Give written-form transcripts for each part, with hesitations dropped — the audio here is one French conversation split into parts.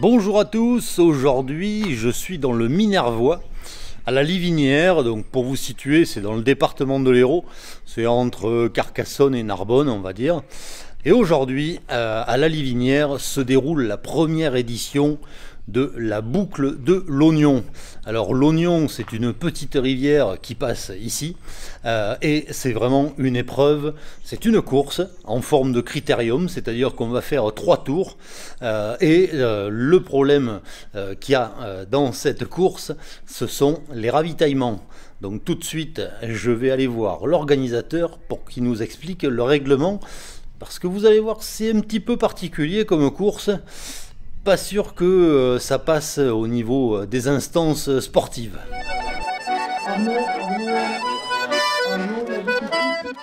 Bonjour à tous, aujourd'hui je suis dans le Minervois, à la Livinière. Donc pour vous situer, c'est dans le département de l'Hérault, c'est entre Carcassonne et Narbonne on va dire. Et aujourd'hui, à la Livinière, se déroule la première édition de la boucle de l'Ognon. Alors l'Ognon, c'est une petite rivière qui passe ici, et c'est vraiment une épreuve, c'est une course en forme de critérium, c'est-à-dire qu'on va faire 3 tours, et le problème qu'il y a dans cette course, ce sont les ravitaillements. Donc tout de suite, je vais aller voir l'organisateur pour qu'il nous explique le règlement, parce que vous allez voir, c'est un petit peu particulier comme course. Pas sûr que ça passe au niveau des instances sportives.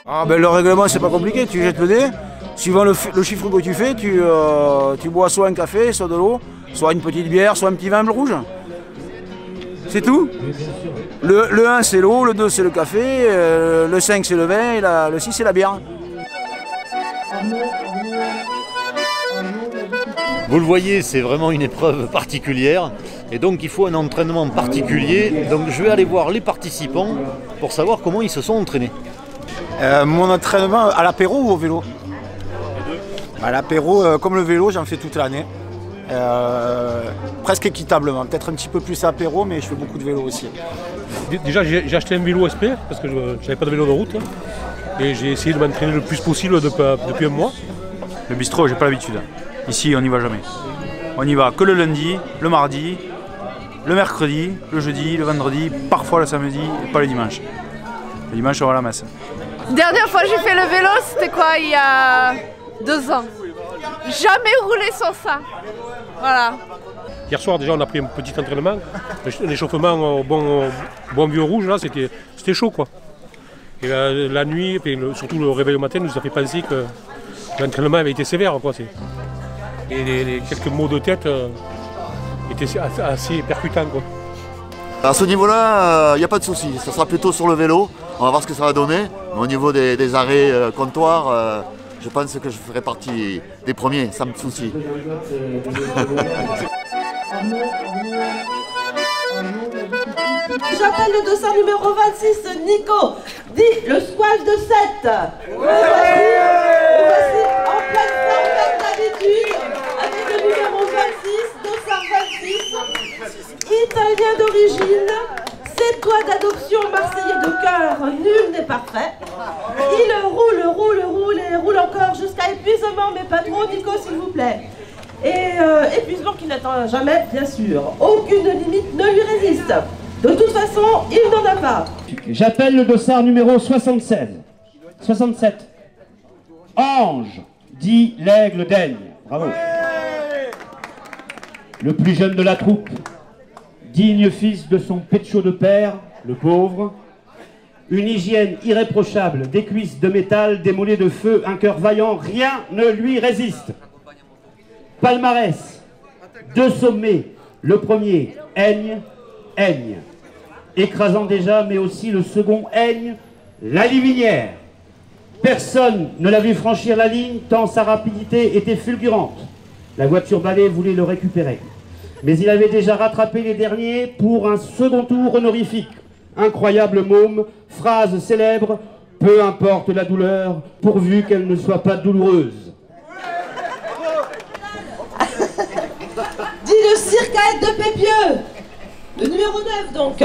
Ah ben le règlement c'est pas compliqué, tu jettes le dé, suivant le chiffre que tu fais, tu bois soit un café, soit de l'eau, soit une petite bière, soit un petit vin rouge. C'est tout. Le 1 c'est l'eau, le 2 c'est le café, le 5 c'est le vin et le 6 c'est la bière. Vous le voyez, c'est vraiment une épreuve particulière et donc il faut un entraînement particulier. Donc je vais aller voir les participants pour savoir comment ils se sont entraînés. Mon entraînement à l'apéro ou au vélo? À l'apéro, comme le vélo, j'en fais toute l'année. Presque équitablement, peut-être un petit peu plus à apéro, mais je fais beaucoup de vélo aussi. Déjà j'ai acheté un vélo SP parce que je n'avais pas de vélo de route et j'ai essayé de m'entraîner le plus possible depuis un mois. Le bistrot, j'ai pas l'habitude. Ici, on n'y va jamais. On n'y va que le lundi, le mardi, le mercredi, le jeudi, le vendredi, parfois le samedi et pas le dimanche. Le dimanche, on va à la messe. Dernière fois que j'ai fait le vélo, c'était quoi, il y a 2 ans. Jamais roulé sans ça. Voilà. Hier soir, déjà, on a pris un petit entraînement. L'échauffement au bon vieux rouge, là, c'était chaud, quoi. Et la nuit, et surtout le réveil au matin, nous a fait penser que l'entraînement avait été sévère, quoi. Et les quelques mots de tête étaient assez percutants, quoi. À ce niveau-là, il n'y a pas de souci. Ça sera plutôt sur le vélo. On va voir ce que ça va donner. Mais au niveau des arrêts comptoirs, je pense que je ferai partie des premiers, sans souci. J'appelle le dossard numéro 26, Nico, dit le squal de 7. Voici en pleine forme comme d'habitude, avec le numéro 26, dossard 26, italien d'origine, c'est toi d'adoption, marseillais de cœur, nul n'est parfait. Il roule et roule encore jusqu'à épuisement, mais pas trop, Nico, s'il vous plaît. Et épuisement qui n'atteint jamais, bien sûr. Aucune limite ne lui résiste. De toute façon, il n'en a pas. J'appelle le dossard numéro 67. Ange, dit l'aigle d'Aigle. Bravo. Le plus jeune de la troupe, digne fils de son pécho de père, le pauvre. Une hygiène irréprochable, des cuisses de métal, des mollets de feu, un cœur vaillant, rien ne lui résiste. Palmarès, 2 sommets. Le premier, Aigne. Écrasant déjà, mais aussi le second Aigne, la Livinière. Personne ne l'a vu franchir la ligne, tant sa rapidité était fulgurante. La voiture balai voulait le récupérer. Mais il avait déjà rattrapé les derniers pour un second tour honorifique. Incroyable môme, phrase célèbre, peu importe la douleur, pourvu qu'elle ne soit pas douloureuse. Dit le circaète de Pépieux, le numéro 9 donc.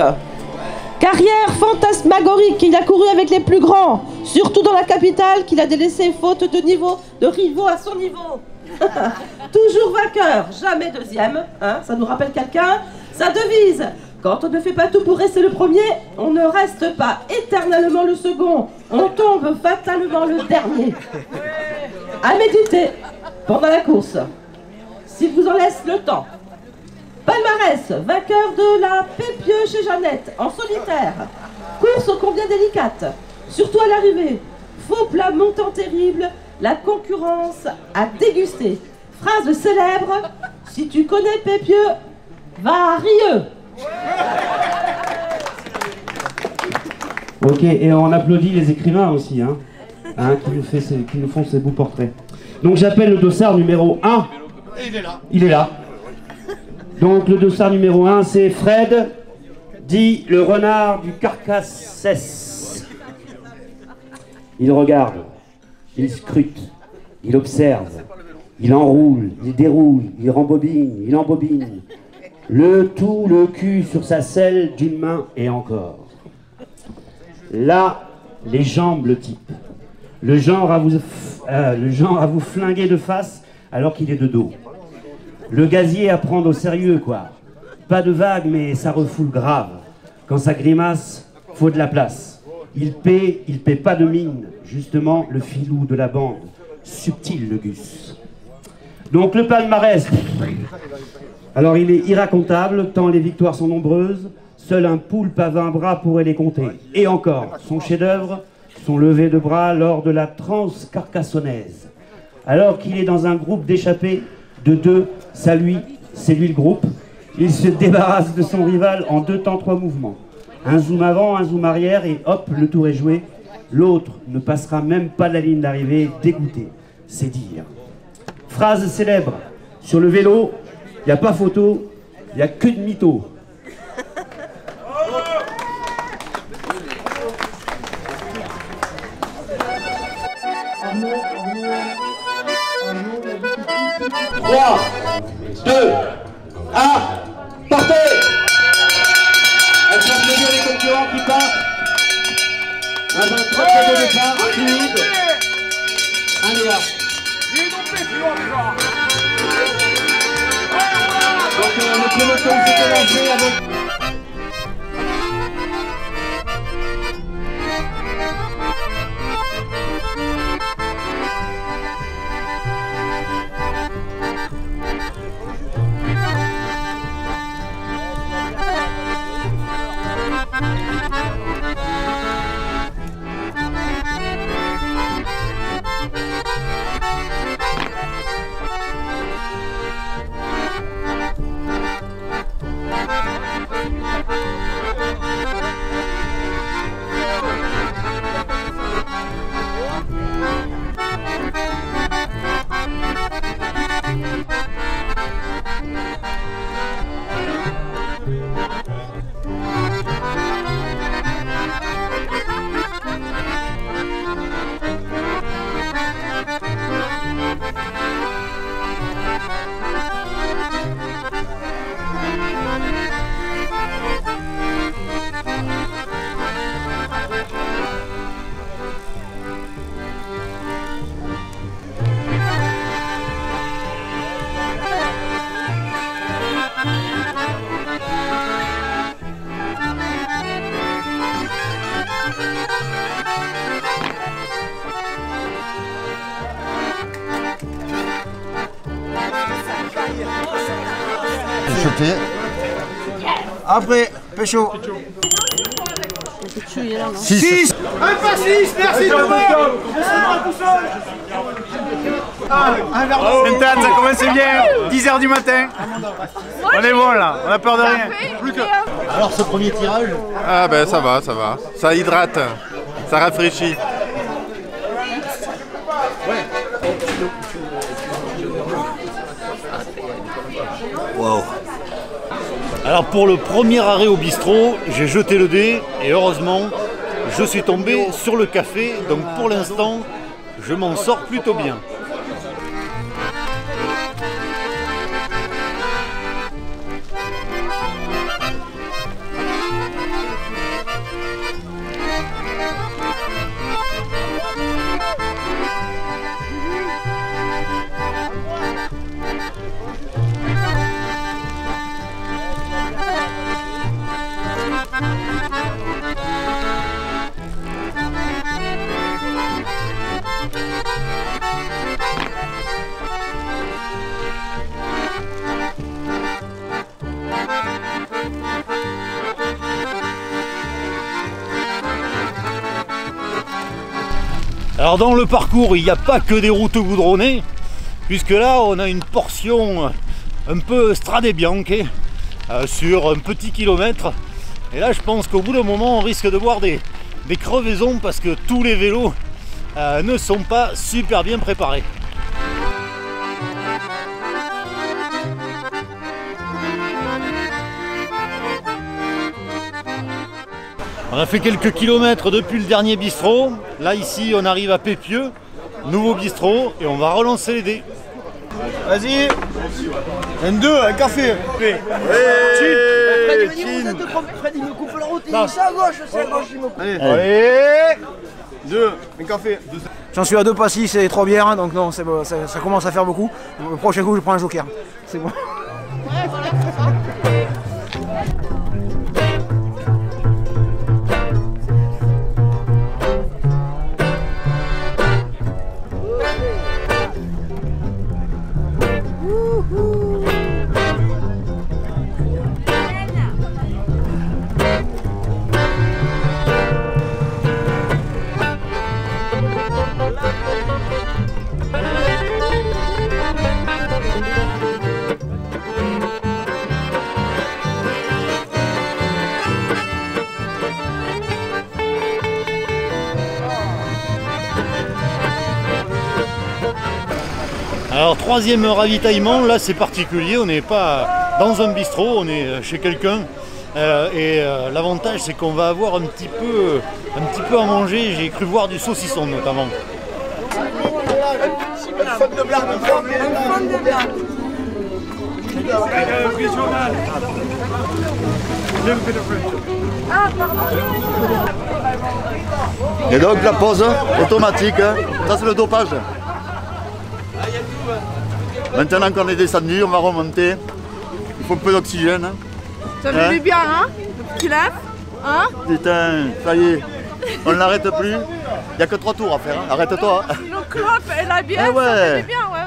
Carrière fantasmagorique, il a couru avec les plus grands, surtout dans la capitale qu'il a délaissé faute de rivaux à son niveau. Toujours vainqueur, jamais deuxième, hein, ça nous rappelle quelqu'un. Sa devise, quand on ne fait pas tout pour rester le premier, on ne reste pas éternellement le second, on tombe fatalement le dernier. À méditer pendant la course, s'il vous en laisse le temps. Palmarès, vainqueur de la Pépieux chez Jeannette, en solitaire. Course ô combien délicate, surtout à l'arrivée. Faux plat montant terrible, la concurrence à déguster. Phrase célèbre, si tu connais Pépieux, va à Rieux. Ok, et on applaudit les écrivains aussi, hein, qui nous font ces beaux portraits. Donc j'appelle le dossard numéro 1. Et il est là. Il est là. Donc le dossard numéro 1, c'est Fred, dit le renard du Carcassès. Il regarde, il scrute, il observe, il enroule, il déroule, il rembobine, il embobine. Le cul sur sa selle d'une main et encore. Là, les jambes le type. Le genre à vous flinguer de face alors qu'il est de dos. Le gazier à prendre au sérieux, quoi. Pas de vague, mais ça refoule grave. Quand ça grimace, faut de la place. Il paie pas de mine. Justement, le filou de la bande. Subtil, le Gus. Donc le palmarès. Alors il est irracontable, tant les victoires sont nombreuses. Seul un poulpe à 20 bras pourrait les compter. Et encore, son chef-d'œuvre, son lever de bras lors de la transe carcassonnaise. Alors qu'il est dans un groupe d'échappés de 2, c'est lui le groupe. Il se débarrasse de son rival en 2 temps 3 mouvements. Un zoom avant, un zoom arrière et hop, le tour est joué. L'autre ne passera même pas la ligne d'arrivée, dégoûté. C'est dire. Phrase célèbre. Sur le vélo, il n'y a pas photo, il n'y a que de mytho. Trois, 2, 1, partez! On peut applaudir les concurrents qui partent. Un très beau départ, fluide. Allez là. Donc le peloton s'était lancé avec... Jeté. Après, pécho. 6. Un pas 6, merci tout le monde. Sainte-Anne, ça commence bien. 10h du matin. On est bon là, on a peur de rien. Alors ce premier tirage, Ah ben ça va. Ça hydrate, ça rafraîchit. wow. Alors pour le premier arrêt au bistrot, j'ai jeté le dé et heureusement, je suis tombé sur le café. Donc pour l'instant, je m'en sors plutôt bien. Alors dans le parcours, il n'y a pas que des routes goudronnées, puisque là on a une portion un peu strade bianche sur un petit kilomètre. Et là je pense qu'au bout d'un moment on risque de voir des des crevaisons parce que tous les vélos ne sont pas super bien préparés. On a fait quelques kilomètres depuis le dernier bistrot. Là ici on arrive à Pépieux, nouveau bistrot, et on va relancer les dés. Vas-y. Un 2, un café. Freddy, il me coupe la route, il est à gauche, c'est à gauche, il me coupe. Allez. 2, un café. J'en suis à 2 passis et 3 bières, donc non, bon, ça commence à faire beaucoup. Le prochain coup, je prends un joker. C'est bon. Alors troisième ravitaillement, là c'est particulier, on n'est pas dans un bistrot, on est chez quelqu'un et l'avantage c'est qu'on va avoir un petit peu à manger, j'ai cru voir du saucisson notamment. Et donc la pause automatique, ça c'est le dopage. Maintenant qu'on est descendu, on va remonter. Il faut un peu d'oxygène. Ça fait du bien, hein? Tu lèves? Hein? Putain, ça y est, on n'arrête plus. Il n'y a que 3 tours à faire, hein. Arrête-toi. Le clope et la bière, Ah ouais. ça fait du bien, ouais.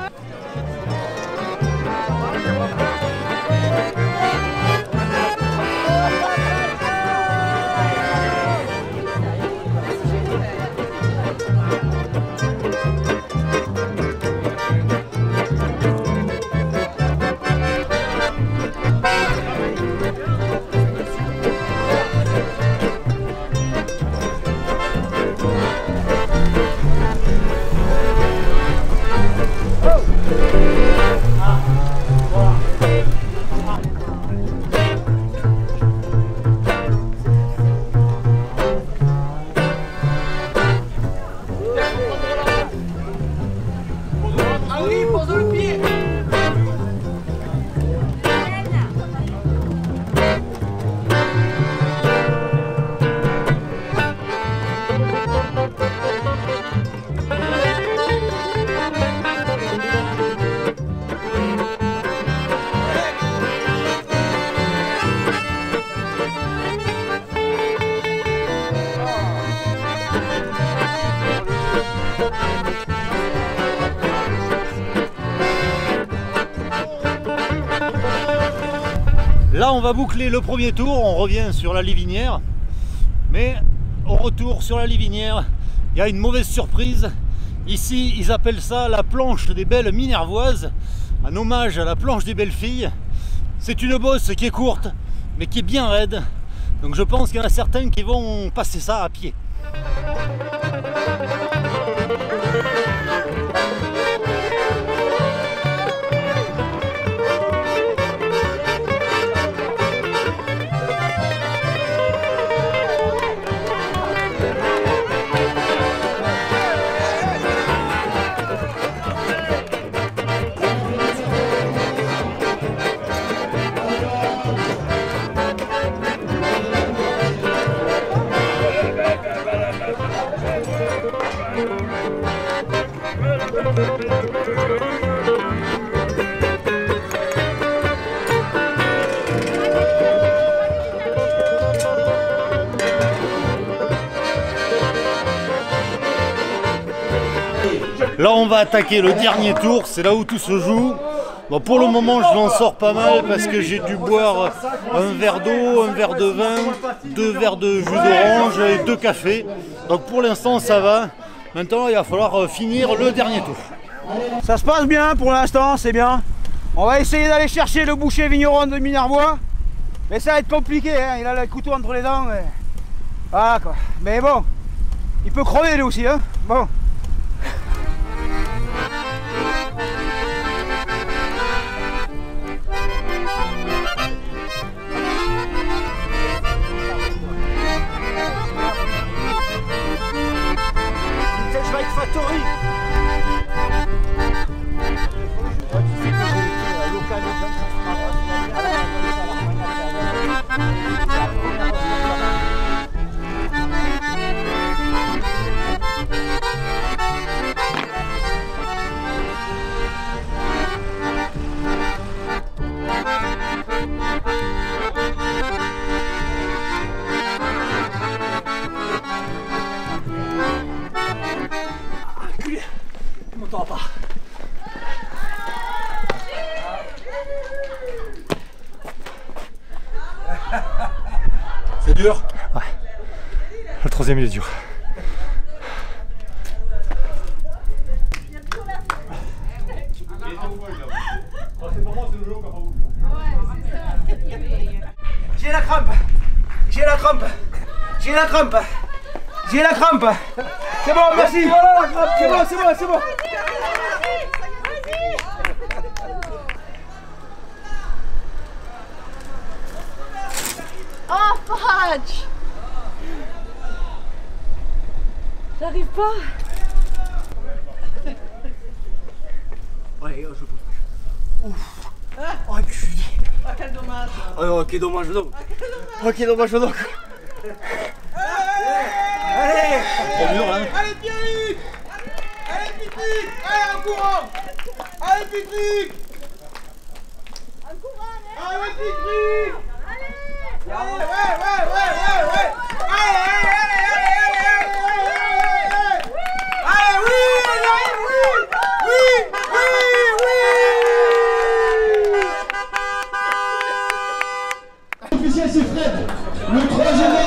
Là on va boucler le premier tour, on revient sur la Livinière, mais au retour sur la Livinière, il y a une mauvaise surprise. Ici ils appellent ça la planche des belles minervoises, un hommage à la planche des belles filles. C'est une bosse qui est courte mais qui est bien raide, donc je pense qu'il y en a certains qui vont passer ça à pied. Là on va attaquer le dernier tour, c'est là où tout se joue. Bon, pour le moment je m'en sors pas mal parce que j'ai dû boire un verre d'eau, un verre de vin, 2 verres de jus d'orange et 2 cafés. Donc pour l'instant ça va. Maintenant il va falloir finir le dernier tour. Ça se passe bien pour l'instant, c'est bien. On va essayer d'aller chercher le boucher vigneron de Minervois. Mais ça va être compliqué, hein. Il a le couteau entre les dents. Mais Voilà quoi. Mais bon, il peut crever lui aussi, hein. Bon. Factory. C'est dur? Ouais. Le troisième il est dur. J'ai la crampe. J'ai la crampe. J'ai la crampe. J'ai la crampe. C'est bon, merci. C'est bon, c'est bon, c'est bon. Oh, fudge! J'arrive pas. Ouais, je peux. Ouf. Oh, putain. Oh, quel dommage. Oh, quel dommage donc. Oh, quel dommage donc. Allez. Allez, Pierrick. Allez, Pitrick. Allez, en courant. Allez, Pitrick. En courant, allez, Pitrick. Ouais, ouais, ouais, ouais, ouais. Allez, allez, allez, allez, allez, allez, oui, oui, oui, oui, oui. Officiel, c'est Fred, le troisième homme.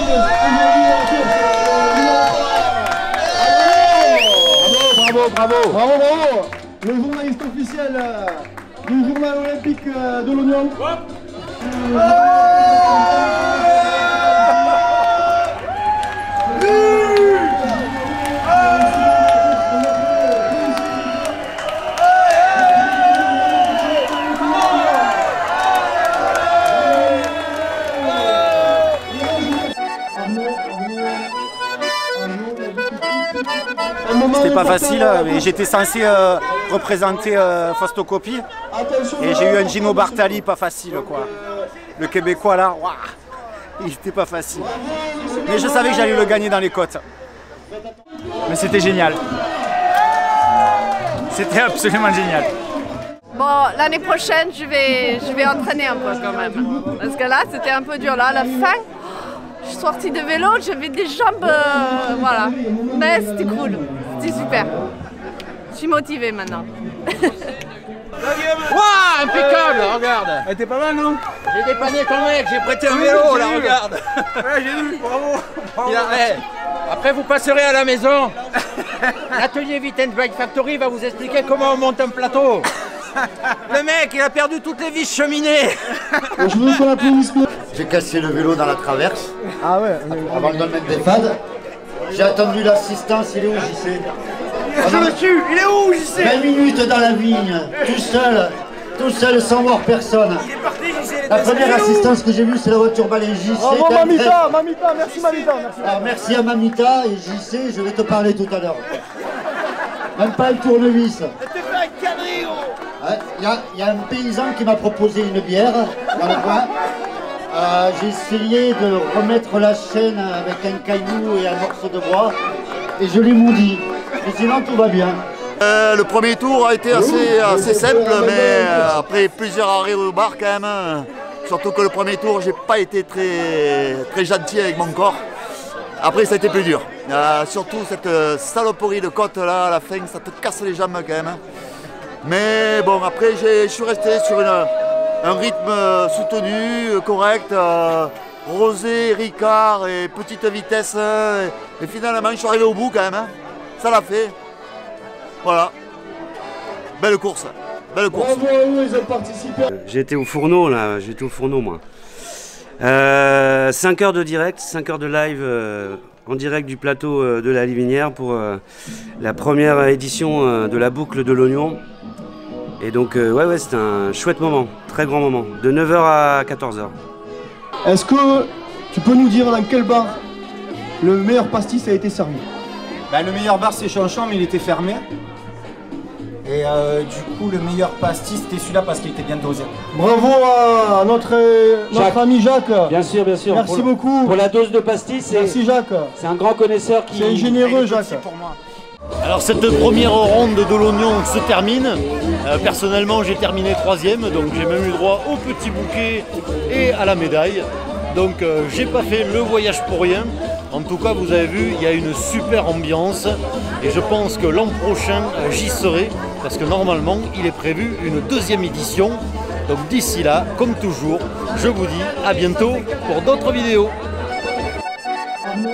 Bravo, bravo, bravo. Le journaliste officiel du journal olympique de l'Oignon. C'était pas facile, mais j'étais censé représenter Fastocopie et j'ai eu un Gino Bartali pas facile quoi. Le Québécois là, waouh, il était pas facile. Mais je savais que j'allais le gagner dans les côtes. Mais c'était génial. C'était absolument génial. Bon, l'année prochaine, je vais entraîner un peu quand même. Parce que là, c'était un peu dur. Là, à la fin, je suis sortie de vélo, j'avais des jambes, voilà. Mais c'était cool, c'était super. Je suis motivée maintenant. Waouh, impeccable, regarde. Elle était pas mal, non? J'ai dépanné ton mec, j'ai prêté un vélo, là, regarde. Ouais, j'ai vu, bravo. Après, vous passerez à la maison. L'atelier Vintage Bike Factory va vous expliquer comment on monte un plateau. Le mec, il a perdu toutes les vis cheminées. Je veux qu'on applaudisse. J'ai cassé le vélo dans la traverse. Ah ouais. Avant de le mettre des fades. J'ai attendu l'assistance, il est où JC? Je le tue, il est où JC? 20 minutes dans la vigne, tout seul, sans voir personne. Il est parti JC. La première assistance que j'ai vue, c'est la voiture balai JC. Bravo Mamita, Mamita, merci Mamita. Alors merci à Mamita et JC, je vais te parler tout à l'heure. Même pas le tournevis. Il y a un paysan qui m'a proposé une bière dans le coin. J'ai essayé de remettre la chaîne avec un caillou et un morceau de bois et je l'ai maudit. Mais sinon tout va bien. Le premier tour a été assez simple, mais après plusieurs arrêts au bar quand même. Surtout que le premier tour, j'ai pas été très gentil avec mon corps. Après ça a été plus dur. Surtout cette saloperie de côte là à la fin, ça te casse les jambes quand même. Mais bon, après je suis resté sur un rythme soutenu, correct, Rosé, Ricard et petite vitesse. Et finalement je suis arrivé au bout quand même. Ça l'a fait. Voilà. Belle course. Belle course. J'ai été au fourneau là, j'étais au fourneau moi. 5 heures de direct, 5 heures de live en direct du plateau de la Livinière pour la première édition de la boucle de l'Oignon. Et donc ouais, c'était un chouette moment, très grand moment, de 9h à 14h. Est-ce que tu peux nous dire dans quel bar le meilleur pastis a été servi? Le meilleur bar c'est Chanchon, mais il était fermé. Et du coup le meilleur pastis c'était celui-là parce qu'il était bien dosé. Bravo à notre ami Jacques. Bien sûr, bien sûr. Merci beaucoup. Pour la dose de pastis, merci Jacques. C'est un grand connaisseur qui... C'est généreux Jacques. Pour moi. Alors cette première ronde de l'Oignon se termine. Personnellement j'ai terminé 3e, donc j'ai même eu droit au petit bouquet et à la médaille. Donc j'ai pas fait le voyage pour rien. En tout cas vous avez vu, il y a une super ambiance et je pense que l'an prochain j'y serai parce que normalement il est prévu une 2e édition. Donc d'ici là, comme toujours, je vous dis à bientôt pour d'autres vidéos. Arnaud,